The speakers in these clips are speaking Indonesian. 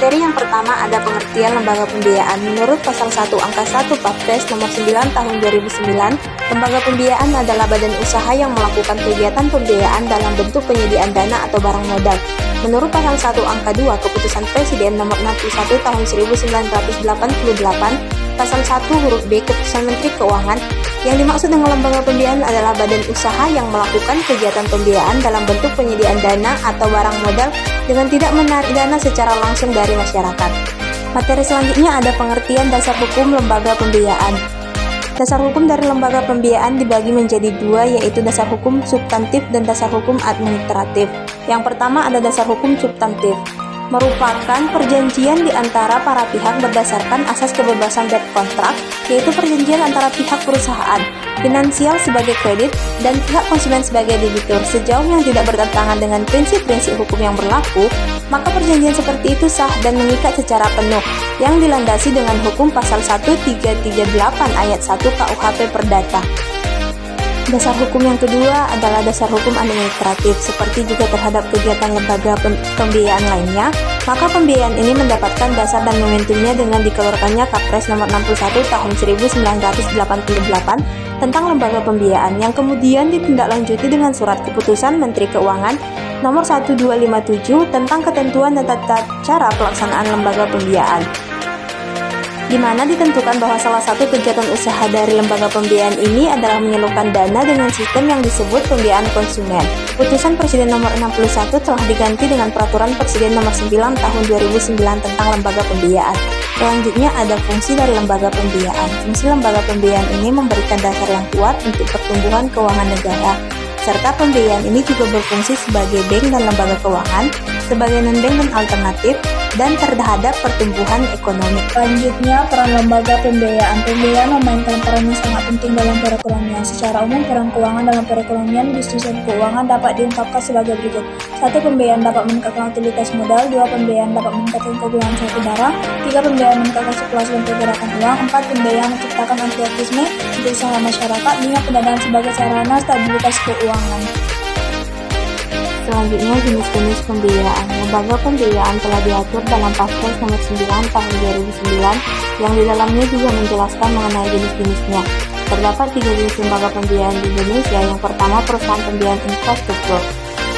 Materi yang pertama ada pengertian lembaga pembiayaan. Menurut pasal 1 angka 1 Perpres nomor 9 tahun 2009, lembaga pembiayaan adalah badan usaha yang melakukan kegiatan pembiayaan dalam bentuk penyediaan dana atau barang modal. Menurut pasal 1 angka 2 Keputusan Presiden nomor 61 tahun 1988, pasal 1 huruf B Keputusan Menteri Keuangan, yang dimaksud dengan lembaga pembiayaan adalah badan usaha yang melakukan kegiatan pembiayaan dalam bentuk penyediaan dana atau barang modal dengan tidak menarik dana secara langsung dari masyarakat. Materi selanjutnya ada pengertian dasar hukum lembaga pembiayaan. Dasar hukum dari lembaga pembiayaan dibagi menjadi dua, yaitu dasar hukum substantif dan dasar hukum administratif. Yang pertama ada dasar hukum substantif, merupakan perjanjian di antara para pihak berdasarkan asas kebebasan berkontrak, yaitu perjanjian antara pihak perusahaan, finansial sebagai kredit, dan pihak konsumen sebagai debitur. Sejauh yang tidak bertentangan dengan prinsip-prinsip hukum yang berlaku, maka perjanjian seperti itu sah dan mengikat secara penuh, yang dilandasi dengan hukum pasal 1338 ayat 1 KUHP Perdata. Dasar hukum yang kedua adalah dasar hukum administratif. Seperti juga terhadap kegiatan lembaga pembiayaan lainnya, maka pembiayaan ini mendapatkan dasar dan momentumnya dengan dikeluarkannya Kapres nomor 61 tahun 1988 tentang lembaga pembiayaan, yang kemudian ditindaklanjuti dengan surat keputusan Menteri Keuangan nomor 1257 tentang ketentuan dan tata cara pelaksanaan lembaga pembiayaan, di mana ditentukan bahwa salah satu kegiatan usaha dari lembaga pembiayaan ini adalah menyalurkan dana dengan sistem yang disebut pembiayaan konsumen. Putusan Presiden nomor 61 telah diganti dengan Peraturan Presiden nomor 9 tahun 2009 tentang lembaga pembiayaan. Selanjutnya ada fungsi dari lembaga pembiayaan. Fungsi lembaga pembiayaan ini memberikan dasar yang kuat untuk pertumbuhan keuangan negara, serta pembiayaan ini juga berfungsi sebagai bank dan lembaga keuangan, sebagai non-bank dan alternatif, dan terhadap pertumbuhan ekonomi. Selanjutnya, peran lembaga pembiayaan. Pembiayaan memainkan peran yang sangat penting dalam perekonomian. Secara umum, peran keuangan dalam perekonomian bisnis dan keuangan dapat diungkapkan sebagai berikut. 1. Pembiayaan dapat meningkatkan utilitas modal. 2. Pembiayaan dapat meningkatkan kegunaan suatu barang. 3. Pembiayaan meningkatkan sirkulasi dan pergerakan uang. 4. Pembiayaan menciptakan antusiasme untuk usaha masyarakat. 5. Pendanaan sebagai sarana stabilitas keuangan. Selanjutnya, jenis-jenis pembiayaan. Lembaga pembiayaan telah diatur dalam Perpres nomor 9 tahun 2009, yang di dalamnya juga menjelaskan mengenai jenis-jenisnya. Terdapat 3 jenis lembaga pembiayaan di Indonesia. Yang pertama, perusahaan pembiayaan infrastruktur.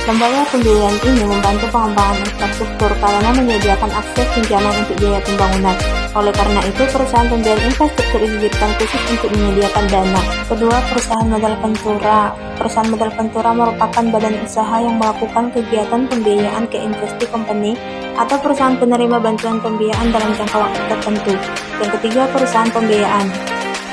Lembaga pembiayaan ini membantu pengembangan infrastruktur karena menyediakan akses pinjaman untuk biaya pembangunan. Oleh karena itu, perusahaan pembiayaan infrastruktur didirikan khusus untuk menyediakan dana. Kedua, perusahaan modal ventura. Perusahaan modal ventura merupakan badan usaha yang melakukan kegiatan pembiayaan ke investasi company atau perusahaan penerima bantuan pembiayaan dalam jangka waktu tertentu. Yang ketiga, perusahaan pembiayaan.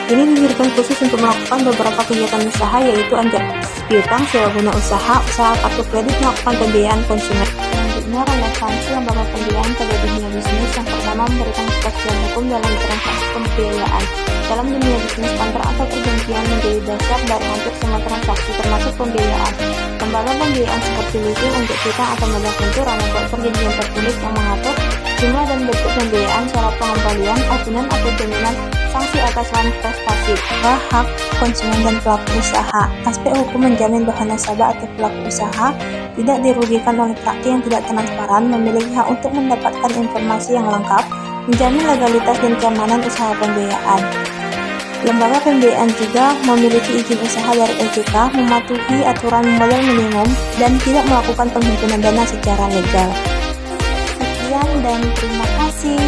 Ini didirikan khusus untuk melakukan beberapa kegiatan usaha, yaitu anjak piutang, sewa guna usaha, usaha kartu kredit, melakukan pembiayaan konsumen. Selanjutnya, relevansi lembaga pembiayaan pada dunia bisnis. Yang pertama, memberikan kepastian hukum dalam transaksi pembiayaan. Dalam dunia bisnis, kontrak atau perjanjian menjadi dasar dari hampir semua transaksi, termasuk pembiayaan. Lembaga pembiayaan seperti leasing untuk piutang atau modal ventura membuat perjanjian tertulis yang mengatur jumlah dan bentuk pembiayaan, syarat pengembalian, agunan atau jaminan, sanksi atas prestasi, hak konsumen dan pelaku usaha. Aspek hukum menjamin bahwa nasabah atau pelaku usaha tidak dirugikan oleh praktik yang tidak transparan, memiliki hak untuk mendapatkan informasi yang lengkap, menjamin legalitas dan keamanan usaha pembiayaan. Lembaga pembiayaan juga memiliki izin usaha dari OJK, mematuhi aturan modal minimum, dan tidak melakukan penghimpunan dana secara legal. Sekian dan terima kasih.